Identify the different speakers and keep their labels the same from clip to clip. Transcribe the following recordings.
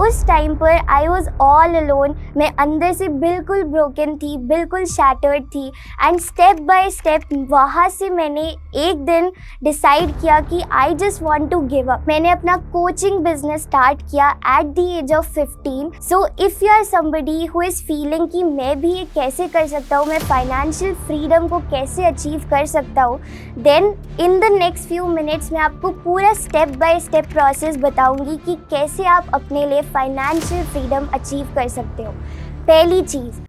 Speaker 1: उस टाइम पर I was all alone. मैं अंदर से बिल्कुल ब्रोकन थी, बिल्कुल शैटर्ड थी। एंड स्टेप बाय स्टेप वहाँ से मैंने एक दिन डिसाइड किया कि I just want to give up. मैंने अपना कोचिंग बिजनेस स्टार्ट किया at the age of 15। So if you are somebody who is feeling कि मैं भी ये कैसे कर सकता हूँ, मैं फाइनेंशियल फ्रीडम को कैसे अचीव कर सकता हूँ, then in the next few minutes मैं आपको पूरा स्टेप बाय स्टेप प्रोसेस बताऊंगी कि कैसे आप अपने लिए फाइनेंशियल फ्रीडम अचीव कर सकते हो। पहली चीज़,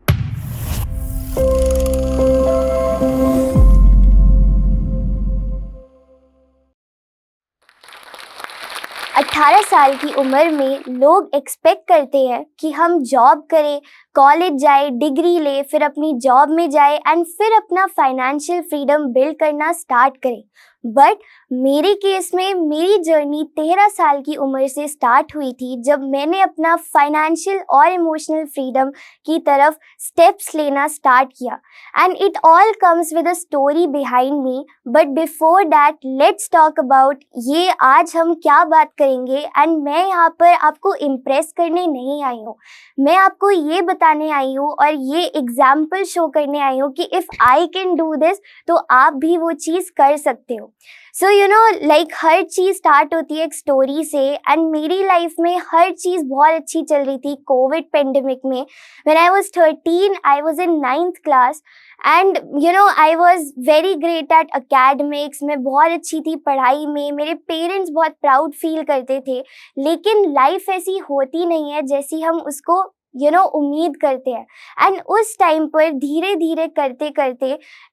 Speaker 1: 18 साल की उम्र में लोग एक्सपेक्ट करते हैं कि हम जॉब करें, कॉलेज जाए, डिग्री ले, फिर अपनी जॉब में जाए एंड फिर अपना फाइनेंशियल फ्रीडम बिल्ड करना स्टार्ट करें। बट मेरे केस में मेरी जर्नी 13 साल की उम्र से स्टार्ट हुई थी, जब मैंने अपना फाइनेंशियल और इमोशनल फ्रीडम की तरफ स्टेप्स लेना स्टार्ट किया। And it all comes with a story behind me. But before that let's talk about ये आज हम क्या बात करेंगे। एंड मैं यहाँ पर आपको इम्प्रेस करने नहीं आई हूँ, मैं आपको ये बताने आई हूँ और ये एग्जाम्पल शो करने आई हूँ कि if I can do this तो आप भी वो चीज़ कर सकते हो। So you know like her cheese start होती है एक स्टोरी से। एंड मेरी लाइफ में हर चीज़ बहुत अच्छी चल रही थी कोविड पेंडेमिक में। When I was 13 I was in 9th class and you know I was very great at academics. मैं बहुत अच्छी थी पढ़ाई में, मेरे पेरेंट्स बहुत प्राउड फील करते थे। लेकिन लाइफ ऐसी होती नहीं है जैसी हम उसको उम्मीद करते हैं। एंड उस टाइम पर धीरे धीरे करते करते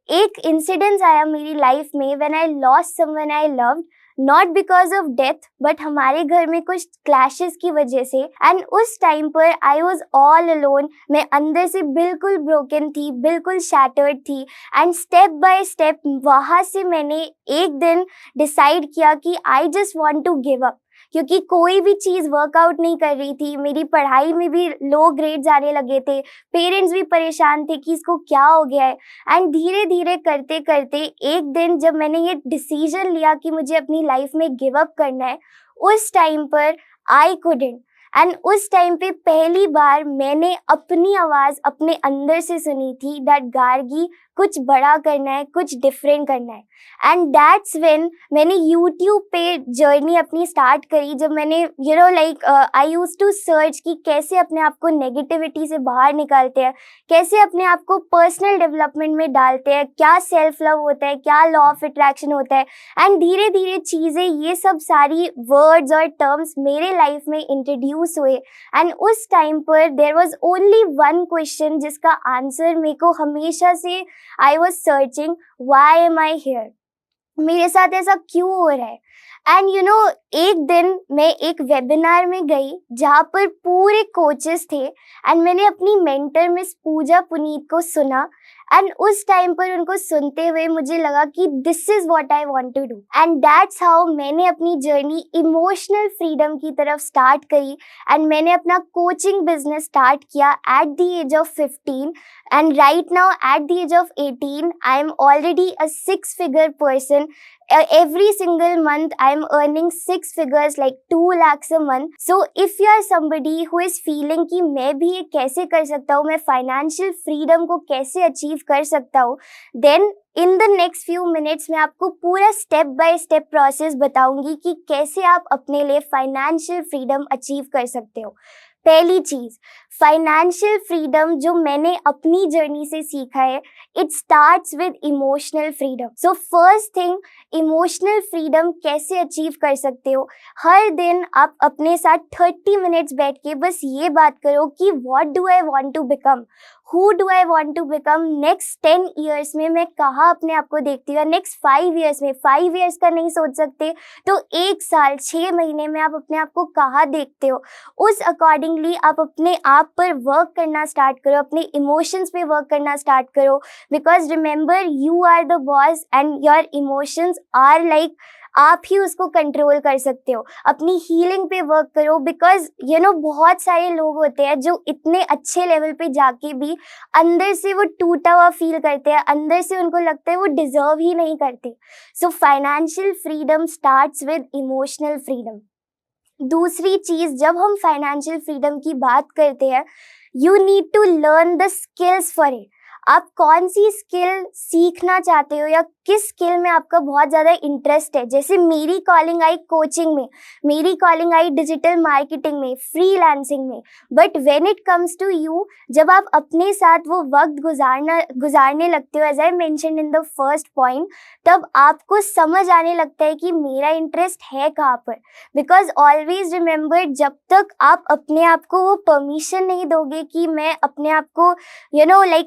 Speaker 1: एक इंसिडेंस आया मेरी लाइफ में when I lost someone I loved, not because of death but हमारे घर में कुछ क्लैशेस की वजह से। एंड उस टाइम पर आई वॉज ऑल अलोन। मैं अंदर से बिल्कुल ब्रोकन थी, बिल्कुल शैटर्ड थी। एंड स्टेप बाय स्टेप वहाँ से मैंने एक दिन डिसाइड किया कि I just want to give up, क्योंकि कोई भी चीज़ वर्कआउट नहीं कर रही थी। मेरी पढ़ाई में भी लो ग्रेड्स आने लगे थे, पेरेंट्स भी परेशान थे कि इसको क्या हो गया है। एंड धीरे धीरे करते करते एक दिन जब मैंने ये डिसीजन लिया कि मुझे अपनी लाइफ में गिव अप करना है, उस टाइम पर आई कुडंट। एंड उस टाइम पे पहली बार मैंने अपनी आवाज़ अपने अंदर से सुनी थी दैट गार्गी कुछ बड़ा करना है, कुछ डिफरेंट करना है। एंड दैट्स व्हेन मैंने यूट्यूब पे जर्नी अपनी स्टार्ट करी। जब मैंने आई यूज्ड टू सर्च कि कैसे अपने आप को नेगेटिविटी से बाहर निकालते हैं, कैसे अपने आप को पर्सनल डेवलपमेंट में डालते हैं, क्या सेल्फ लव होता है, क्या लॉ ऑफ अट्रैक्शन होता है। एंड धीरे धीरे चीज़ें, ये सब सारी वर्ड्स और टर्म्स मेरे लाइफ में इंट्रोड्यूस हुए। एंड उस टाइम पर there was only one question जिसका आंसर मेरे को हमेशा से I was searching, why am I here, मेरे साथ ऐसा क्यों हो रहा है। एंड यू नो एक दिन मैं एक वेबिनार में गई जहाँ पर पूरे कोचेस थे एंड मैंने अपनी मेंटर मिस पूजा पुनीत को सुना। एंड उस टाइम पर उनको सुनते हुए मुझे लगा कि this is what I want to do. And that's how मैंने अपनी जर्नी इमोशनल फ्रीडम की तरफ स्टार्ट करी। एंड मैंने अपना कोचिंग बिजनेस स्टार्ट किया at the age of 15। And right now at the age of 18 I am already a 6-figure person. Every single month I am earning 6 figures like 2 lakhs a month. So if you are somebody who is feeling कि मैं भी ये कैसे कर सकता हूँ, मैं financial freedom को कैसे अचीव कर सकता हूँ, then in the next few minutes मैं आपको पूरा स्टेप बाय स्टेप प्रोसेस बताऊंगी कि कैसे आप अपने लिए फाइनेंशियल फ्रीडम अचीव कर सकते हो। पहली चीज़, फाइनेंशियल फ्रीडम जो मैंने अपनी जर्नी से सीखा है, it starts with emotional freedom. So first thing, emotional freedom कैसे अचीव कर सकते हो। हर दिन आप अपने साथ 30 मिनट्स बैठ के बस ये बात करो कि what do I want to become, who do I want to become. Next 10 years में मैं कहाँ अपने आप को देखती हूँ, नेक्स्ट 5 ईयर्स में। 5 ईयर्स का नहीं सोच सकते तो 1 साल 6 महीने में आप अपने आप को कहाँ देखते हो, उस अकॉर्डिंगली आप अपने आप पर वर्क करना स्टार्ट करो, अपने इमोशंस पे वर्क करना स्टार्ट करो। Because remember, you are the boss and your emotions are like, आप ही उसको कंट्रोल कर सकते हो। अपनी हीलिंग पे वर्क करो। बिकॉज यू नो बहुत सारे लोग होते हैं जो इतने अच्छे लेवल पे जाके भी अंदर से वो टूटा हुआ फील करते हैं, अंदर से उनको लगता है वो डिजर्व ही नहीं करते। So financial freedom starts with emotional freedom. दूसरी चीज़, जब हम फाइनेंशियल फ्रीडम की बात करते हैं, you need to learn the skills for it. आप कौन सी स्किल सीखना चाहते हो या किस स्किल में आपका बहुत ज़्यादा इंटरेस्ट है। जैसे मेरी कॉलिंग आई कोचिंग में, मेरी कॉलिंग आई डिजिटल मार्केटिंग में, फ्रीलांसिंग में। But when it comes to you, जब आप अपने साथ वो वक्त गुजारने लगते हो, as I mentioned in the first point, तब आपको समझ आने लगता है कि मेरा इंटरेस्ट है कहाँ पर। बिकॉज ऑलवेज रिमेंबर, जब तक आप अपने आप को वो परमिशन नहीं दोगे कि मैं अपने आप को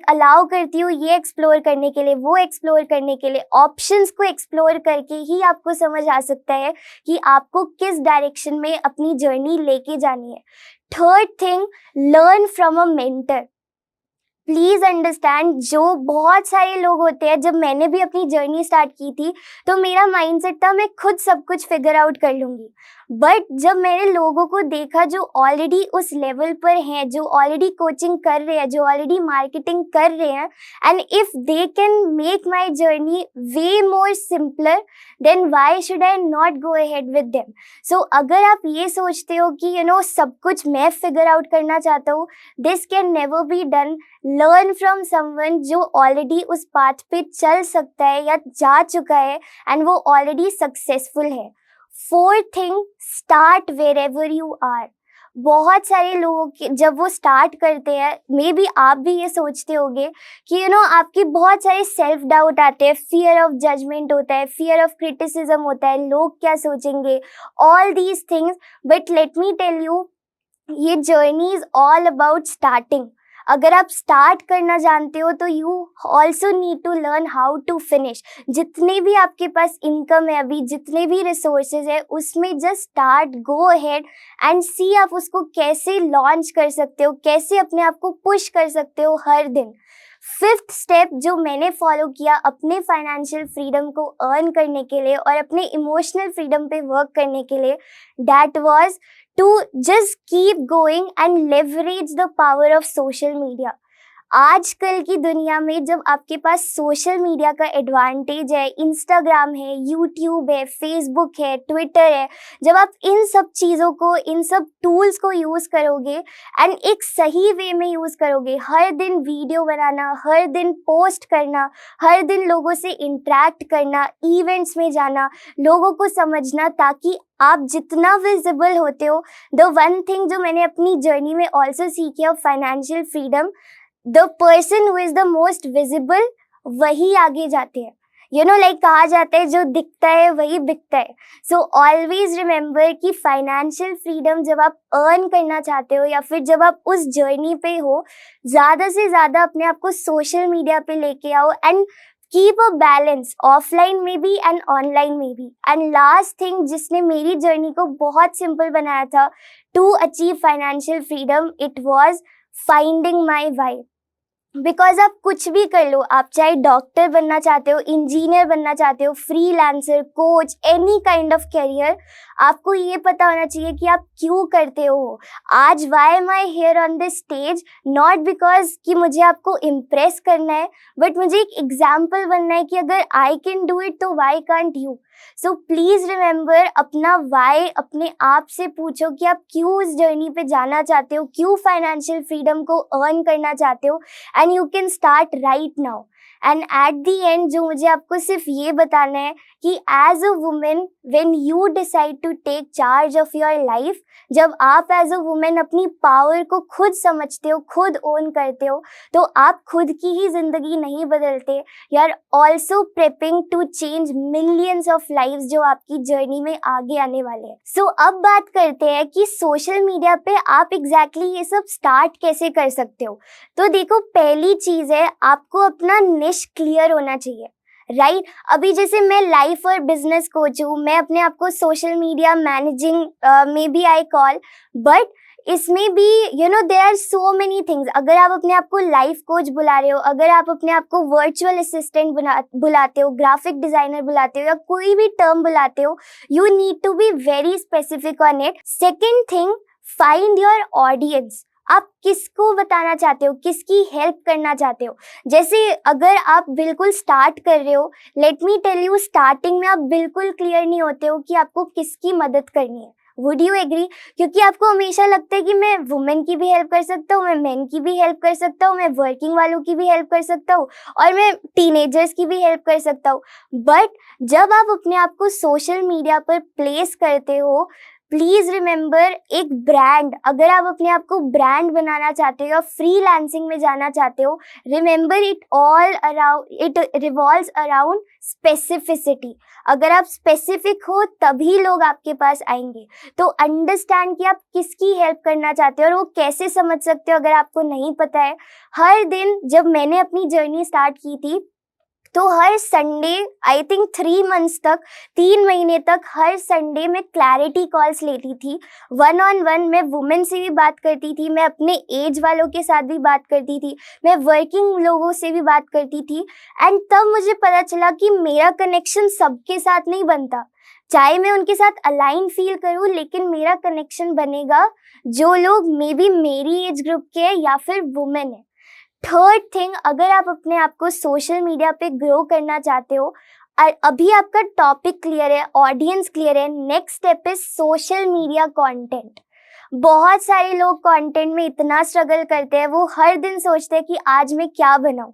Speaker 1: अलाउ करती हूँ ये एक्सप्लोर करने के लिए, वो एक्सप्लोर करने के लिए, ऑप्शंस को एक्सप्लोर करके ही आपको समझ आ सकता है कि आपको किस डायरेक्शन में अपनी जर्नी लेके जानी है। Third thing, learn from a mentor. Please understand, जो बहुत सारे लोग होते हैं, जब मैंने भी अपनी जर्नी स्टार्ट की थी तो मेरा माइंडसेट था मैं खुद सब कुछ फिगर आउट कर लूँगी। बट जब मैंने लोगों को देखा जो ऑलरेडी उस लेवल पर हैं, जो ऑलरेडी कोचिंग कर रहे हैं, जो ऑलरेडी मार्केटिंग कर रहे हैं, and if they can make my journey way more simpler, then why should I not go ahead with them. So अगर आप ये सोचते हो कि सब कुछ मैं फिगर आउट करना चाहता हूँ, this can never be done. Learn from someone जो ऑलरेडी उस पाथ पे चल सकता है या जा चुका है एंड वो ऑलरेडी सक्सेसफुल है। Fourth thing, start wherever you are. बहुत सारे लोगों के जब वो स्टार्ट करते हैं, मे बी आप भी ये सोचते होगे कि आपके बहुत सारे सेल्फ डाउट आते हैं, फियर ऑफ जजमेंट होता है, फियर ऑफ क्रिटिसिज्म होता है, लोग क्या सोचेंगे, all these things. But let me tell you, ये journey is all about starting. अगर आप स्टार्ट करना जानते हो तो you also need to learn how to finish. जितने भी आपके पास इनकम है अभी, जितने भी रिसोर्सेज है, उसमें just start, go ahead and see आप उसको कैसे लॉन्च कर सकते हो, कैसे अपने आप को पुश कर सकते हो हर दिन। फिफ्थ स्टेप जो मैंने फॉलो किया अपने फाइनेंशियल फ्रीडम को अर्न करने के लिए और अपने इमोशनल फ्रीडम पे वर्क करने के लिए, that was to just keep going and leverage the power of social media. आजकल की दुनिया में जब आपके पास सोशल मीडिया का एडवांटेज है, इंस्टाग्राम है, यूट्यूब है, फेसबुक है, ट्विटर है, जब आप इन सब चीज़ों को, इन सब टूल्स को यूज़ करोगे एंड एक सही वे में यूज़ करोगे, हर दिन वीडियो बनाना, हर दिन पोस्ट करना, हर दिन लोगों से इंटरेक्ट करना, इवेंट्स में जाना, लोगों को समझना, ताकि आप जितना विजिबल होते हो, द वन थिंग जो मैंने अपनी जर्नी में ऑल्सो सीखी of financial freedom, the person who is the most visible वही आगे जाते हैं। कहा जाता है जो दिखता है वही बिकता है। सो ऑलवेज रिमेंबर कि फाइनेंशियल फ्रीडम जब आप अर्न करना चाहते हो या फिर जब आप उस जर्नी पे हो, ज़्यादा से ज़्यादा अपने आप को सोशल मीडिया पे लेके आओ and keep a balance, offline में भी एंड ऑनलाइन में भी। एंड लास्ट थिंग जिसने मेरी जर्नी को बहुत सिंपल बनाया था to achieve financial freedom, it was finding my why. Because आप कुछ भी कर लो, आप चाहे डॉक्टर बनना चाहते हो, इंजीनियर बनना चाहते हो, freelancer, coach, any kind of career, आपको ये पता होना चाहिए कि आप क्यों करते हो। आज why am I here on this stage, not because कि मुझे आपको इम्प्रेस करना है, बट मुझे एक एग्जाम्पल बनना है कि अगर आई कैन डू इट तो why can't you. So please remember, अपना वाई अपने आप से पूछो कि आप क्यों इस जर्नी पे जाना चाहते हो, क्यों फाइनेंशियल फ्रीडम को अर्न करना चाहते हो, and you can start right now. And at the end जो मुझे आपको सिर्फ ये बताना है कि as a women when you decide to take charge of your life, जब आप एज अ वुमेन अपनी पावर को खुद समझते हो, खुद ओन करते हो, तो आप खुद की ही जिंदगी नहीं बदलते, you are also prepping to change millions of lives जो आपकी जर्नी में आगे आने वाले हैं। सो अब बात करते हैं कि सोशल मीडिया पे आप एग्जैक्टली ये सब स्टार्ट कैसे कर सकते हो। तो देखो, पहली चीज़ है आपको अपना निश क्लियर होना चाहिए, राइट? अभी जैसे मैं लाइफ और बिजनेस कोच हूँ, मैं अपने आप को सोशल मीडिया मैनेजिंग में भी आई कॉल, बट इसमें भी there are so many things. अगर आप अपने आप को लाइफ कोच बुला रहे हो, अगर आप अपने आप को वर्चुअल असिस्टेंट बुलाते हो, ग्राफिक डिजाइनर बुलाते हो, या कोई भी टर्म बुलाते हो, you need to be very specific on it. Second thing, find your audience. आप किसको बताना चाहते हो, किसकी हेल्प करना चाहते हो। जैसे अगर आप बिल्कुल स्टार्ट कर रहे हो, let me tell you, starting में आप बिल्कुल क्लियर नहीं होते हो कि आपको किसकी मदद करनी है, वुड यू एग्री? क्योंकि आपको हमेशा लगता है कि मैं वुमेन की भी हेल्प कर सकता हूँ, मैं मेन की भी हेल्प कर सकता हूँ, मैं वर्किंग वालों की भी हेल्प कर सकता हूँ और मैं टीनेजर्स की भी हेल्प कर सकता हूँ। बट जब आप अपने आप को सोशल मीडिया पर प्लेस करते हो, प्लीज रिमेंबर, एक ब्रांड, अगर आप अपने आप को ब्रांड बनाना चाहते हो या फ्रीलांसिंग में जाना चाहते हो, remember it revolves around specificity. अगर आप स्पेसिफिक हो तभी लोग आपके पास आएंगे। तो अंडरस्टैंड कि आप किसकी हेल्प करना चाहते हो और वो कैसे समझ सकते हो अगर आपको नहीं पता है। हर दिन जब मैंने अपनी जर्नी स्टार्ट की थी तो हर संडे, आई थिंक 3 मंथ्स तक, 3 महीने तक हर संडे मैं क्लैरिटी कॉल्स लेती थी। 1-on-1 मैं वुमेन से भी बात करती थी, मैं अपने एज वालों के साथ भी बात करती थी, मैं वर्किंग लोगों से भी बात करती थी। एंड तब मुझे पता चला कि मेरा कनेक्शन सबके साथ नहीं बनता। चाहे मैं उनके साथ अलाइन फील करूं, लेकिन मेरा कनेक्शन बनेगा जो लोग मे बी मेरी एज ग्रुप के हैं या फिर वुमेन है। थर्ड थिंग, अगर आप अपने आप को सोशल मीडिया पे ग्रो करना चाहते हो, अभी आपका टॉपिक क्लियर है, ऑडियंस क्लियर है, next step is social media content. बहुत सारे लोग कंटेंट में इतना स्ट्रगल करते हैं, वो हर दिन सोचते हैं कि आज मैं क्या बनाऊं।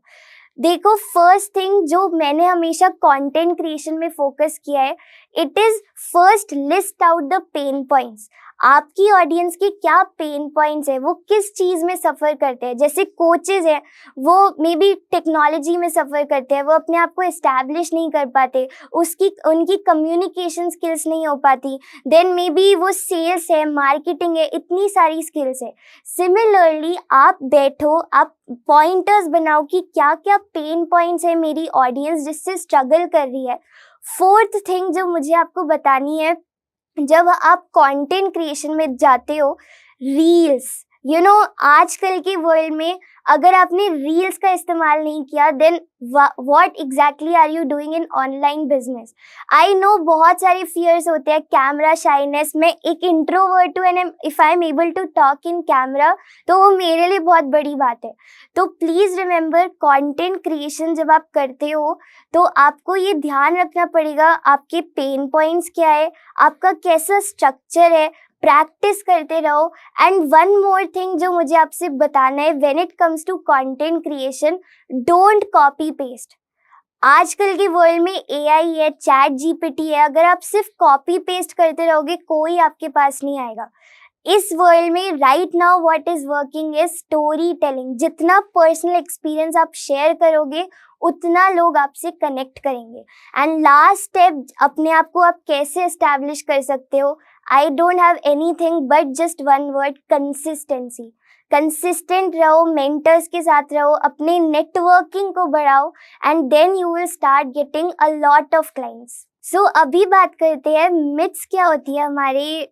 Speaker 1: देखो, फर्स्ट थिंग जो मैंने हमेशा कंटेंट क्रिएशन में फोकस किया है, it is first list out the pen points. आपकी ऑडियंस के क्या पेन पॉइंट्स है, वो किस चीज में सफर करते हैं। जैसे कोचेज हैं, वो मे बी टेक्नोलॉजी में सफर करते हैं, वो अपने आप को एस्टैब्लिश नहीं कर पाते, उनकी कम्युनिकेशन स्किल्स नहीं हो पाती। देन मे बी वो सेल्स है, मार्केटिंग है, इतनी सारी स्किल्स है। सिमिलरली आप बैठो, आप पॉइंटर्स बनाओ कि क्या क्या पेन पॉइंट्स है मेरी ऑडियंस जिससे स्ट्रगल कर रही है। फोर्थ थिंग जो मुझे आपको बतानी है, जब आप कंटेंट क्रिएशन में जाते हो, रील्स, आजकल के वर्ल्ड में अगर आपने रील्स का इस्तेमाल नहीं किया, then what exactly are you doing in online business. I know बहुत सारे फियर्स होते हैं, कैमरा शाइनेस, मैं एक इंट्रोवर्ट हूँ and if I am able to talk in camera तो वो मेरे लिए बहुत बड़ी बात है। तो प्लीज रिमेंबर, कंटेंट क्रिएशन जब आप करते हो तो आपको ये ध्यान रखना पड़ेगा आपके पेन पॉइंट्स क्या है, आपका कैसा स्ट्रक्चर है, प्रैक्टिस करते रहो। एंड वन मोर थिंग जो मुझे आपसे बताना है, when it comes to content creation, don't copy paste. आजकल के वर्ल्ड में एआई है, चैट जीपीटी है, अगर आप सिर्फ कॉपी पेस्ट करते रहोगे कोई आपके पास नहीं आएगा। इस वर्ल्ड में right now what is working is story telling. जितना पर्सनल एक्सपीरियंस आप शेयर करोगे उतना लोग आपसे कनेक्ट करेंगे। एंड लास्ट स्टेप, अपने आप को आप कैसे एस्टैब्लिश कर सकते हो, I don't have anything but just one word, consistency. Consistent रहो, मेंटर्स के साथ रहो, अपने नेटवर्किंग को बढ़ाओ and then you will start getting a lot of clients. So अभी बात करते हैं मिथ्स क्या होती है हमारे।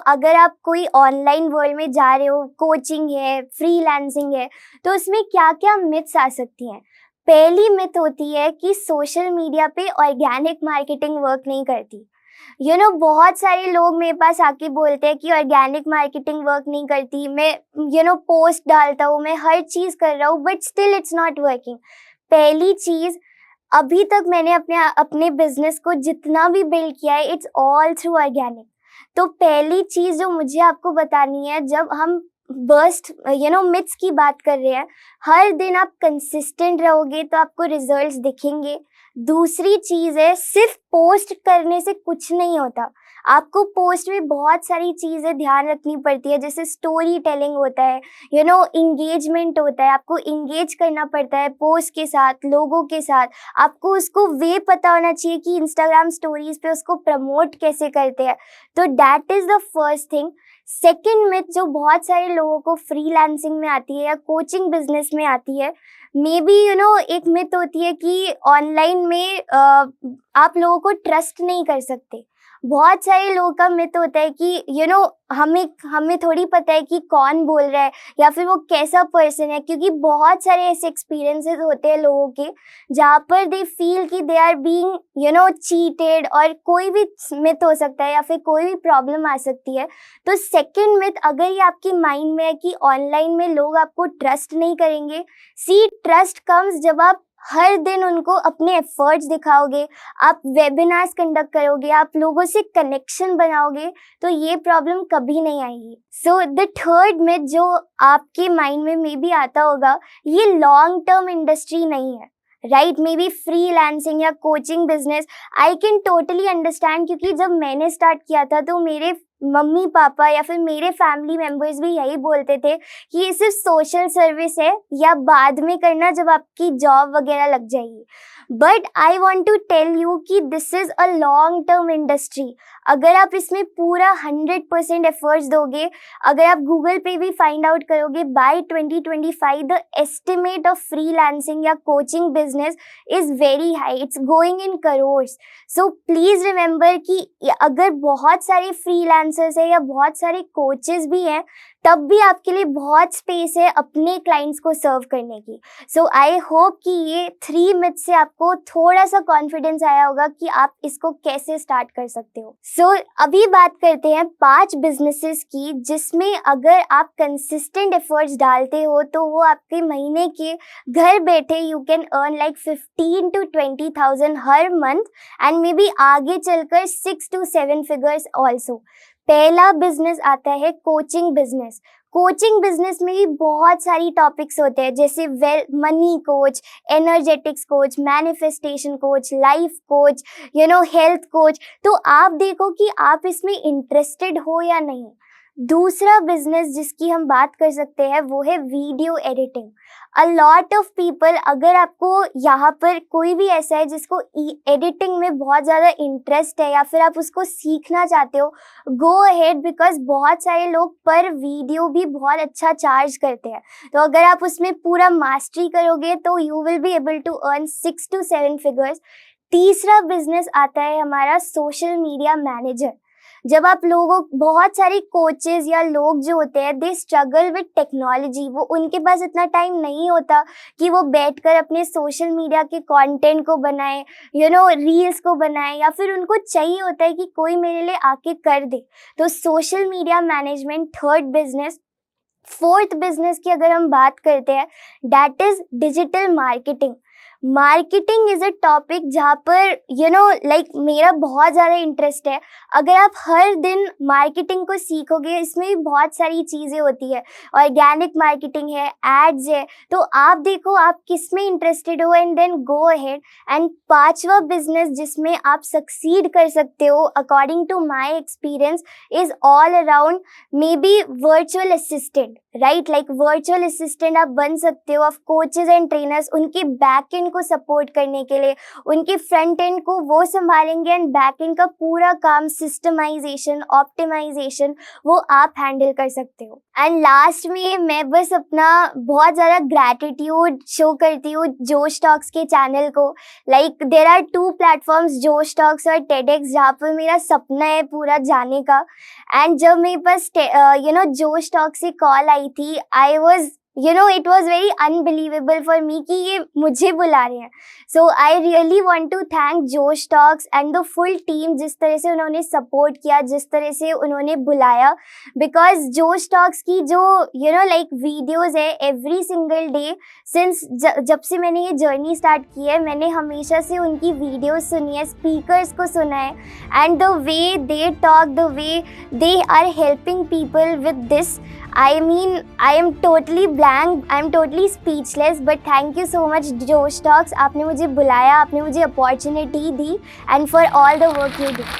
Speaker 1: अगर आप कोई ऑनलाइन वर्ल्ड में जा रहे हो, कोचिंग है, फ्रीलांसिंग है, तो उसमें क्या क्या मिथ्स आ सकती हैं। पहली मिथ होती है कि सोशल मीडिया पे ऑर्गेनिक मार्केटिंग वर्क नहीं करती। बहुत सारे लोग मेरे पास आके बोलते हैं कि ऑर्गेनिक मार्केटिंग वर्क नहीं करती, मैं पोस्ट डालता हूँ, मैं हर चीज़ कर रहा हूँ, but still it's not working. पहली चीज़, अभी तक मैंने अपने बिजनेस को जितना भी बिल्ड किया है, इट्स ऑल थ्रू ऑर्गेनिक। तो पहली चीज़ जो मुझे आपको बतानी है, जब हम मिथ्स की बात कर रहे हैं, हर दिन आप कंसिस्टेंट रहोगे तो आपको रिजल्ट्स दिखेंगे। दूसरी चीज़ है, सिर्फ पोस्ट करने से कुछ नहीं होता, आपको पोस्ट में बहुत सारी चीज़ें ध्यान रखनी पड़ती है, जैसे स्टोरी टेलिंग होता है, इंगेजमेंट होता है, आपको इंगेज करना पड़ता है पोस्ट के साथ, लोगों के साथ। आपको उसको वे पता होना चाहिए कि इंस्टाग्राम स्टोरीज पे उसको प्रमोट कैसे करते हैं। तो that is the first thing. Second myth जो बहुत सारे लोगों को फ्रीलांसिंग में आती है या कोचिंग बिजनेस में आती है, मे बी एक मिथ होती है कि ऑनलाइन में आप लोगों को ट्रस्ट नहीं कर सकते। बहुत सारे लोगों का मिथ होता है कि हमें थोड़ी पता है कि कौन बोल रहा है या फिर वो कैसा पर्सन है, क्योंकि बहुत सारे ऐसे एक्सपीरियंसेस होते हैं लोगों के जहाँ पर दे फील कि दे आर बीइंग चीटेड, और कोई भी मिथ हो सकता है या फिर कोई भी प्रॉब्लम आ सकती है। तो सेकंड मिथ, अगर ये आपके माइंड में है कि ऑनलाइन में लोग आपको ट्रस्ट नहीं करेंगे, सी ट्रस्ट कम्स जब आप हर दिन उनको अपने एफर्ट्स दिखाओगे, आप वेबिनार्स कंडक्ट करोगे, आप लोगों से कनेक्शन बनाओगे, तो ये प्रॉब्लम कभी नहीं आएगी। सो द थर्ड मिथ जो आपके माइंड में मे बी आता होगा, ये लॉन्ग टर्म इंडस्ट्री नहीं है, राइट? मे बी फ्रीलांसिंग या coaching business, I can totally understand, क्योंकि जब मैंने स्टार्ट किया था तो मेरे मम्मी पापा या फिर मेरे फैमिली मेम्बर्स भी यही बोलते थे कि ये सिर्फ सोशल सर्विस है या बाद में करना जब आपकी जॉब वगैरह लग जाएगी। But I want to tell you कि this is a long term industry. अगर आप इसमें पूरा 100% एफर्ट्स दोगे, अगर आप गूगल पे भी फाइंड आउट करोगे, by 2025 the estimate of freelancing या coaching business is very high, it's going in crores. So please remember कि अगर बहुत सारे फ्रीलांसर्स है या बहुत सारे कोचेस भी हैं, तब भी आपके लिए बहुत स्पेस है अपने क्लाइंट्स को सर्व करने की। सो आई होप कि ये 3 मिथ से आपको थोड़ा सा कॉन्फिडेंस आया होगा कि आप इसको कैसे स्टार्ट कर सकते हो। सो अभी बात करते हैं 5 बिजनेसेस की, जिसमें अगर आप कंसिस्टेंट एफर्ट्स डालते हो तो वो आपके महीने के घर बैठे you can earn like 15 to 20,000 her month, and may be आगे चलकर 6 to 7 फिगर्स ऑल्सो। पहला बिजनेस आता है कोचिंग बिजनेस। कोचिंग बिजनेस में भी बहुत सारी टॉपिक्स होते हैं, जैसे money coach, energetics coach, manifestation coach, life coach, health coach. तो आप देखो कि आप इसमें इंटरेस्टेड हो या नहीं। दूसरा बिजनेस जिसकी हम बात कर सकते हैं वो है video editing. A lot of people, अगर आपको यहाँ पर कोई भी ऐसा है जिसको एडिटिंग में बहुत ज़्यादा इंटरेस्ट है या फिर आप उसको सीखना चाहते हो, गो अहेड, बिकॉज बहुत सारे लोग पर वीडियो भी बहुत अच्छा चार्ज करते हैं। तो अगर आप उसमें पूरा मास्टरी करोगे तो you will be able to earn 6 to 7 figures. तीसरा बिजनेस आता है हमारा सोशल मीडिया मैनेजर। जब आप लोगों, बहुत सारे कोचेस या लोग जो होते हैं, दे स्ट्रगल विद टेक्नोलॉजी, वो उनके पास इतना टाइम नहीं होता कि वो बैठकर अपने सोशल मीडिया के कंटेंट को बनाए, रील्स को बनाए, या फिर उनको चाहिए होता है कि कोई मेरे लिए आके कर दे। तो social media management third business. Fourth business की अगर हम बात करते हैं, that is digital marketing. Marketing is a topic जहाँ पर लाइक मेरा बहुत ज़्यादा इंटरेस्ट है। अगर आप हर दिन मार्केटिंग को सीखोगे, इसमें भी बहुत सारी चीज़ें होती है, ऑर्गेनिक मार्केटिंग है, एड्स है, तो आप देखो आप किस में इंटरेस्टेड हो and then go ahead. And पांचवा बिजनेस जिसमें आप सक्सीड कर सकते हो according to my experience is all around maybe virtual assistant, right? Like virtual assistant आप बन सकते हो ऑफ कोचेज एंड ट्रेनर्स। उनके बैक एंड को सपोर्ट करने के लिए, उनके फ्रंट एंड को वो संभालेंगे एंड बैक एंड का पूरा काम, सिस्टमाइजेशन, ऑप्टिमाइजेशन, वो आप हैंडल कर सकते हो। एंड लास्ट में मैं बस अपना बहुत ज़्यादा ग्रैटिट्यूड शो करती हूँ जोश टॉक्स के चैनल को। लाइक देयर आर 2 प्लेटफॉर्म्स, जोश टॉक्स और टेडेक्स, जहाँ पर मेरा सपना है पूरा जाने का। एंड जब मेरे पास जोश टॉक से कॉल आई थी, I was it was very unbelievable for me कि ये मुझे बुला रहे हैं। So I really want to thank Josh Talks and the full team, जिस तरह से उन्होंने सपोर्ट किया, जिस तरह से उन्होंने बुलाया, because Josh Talks की जो like वीडियोस है एवरी सिंगल डे सिंस जब से मैंने ये जर्नी स्टार्ट की है, मैंने हमेशा से उनकी वीडियोस सुनी है, स्पीकर्स को सुना है, and the way they talk, the way they are helping people with this, I mean, I am totally blank, I am totally speechless, but thank you so much Josh Talks, आपने मुझे बुलाया, आपने मुझे opportunity the, and for all the work you do.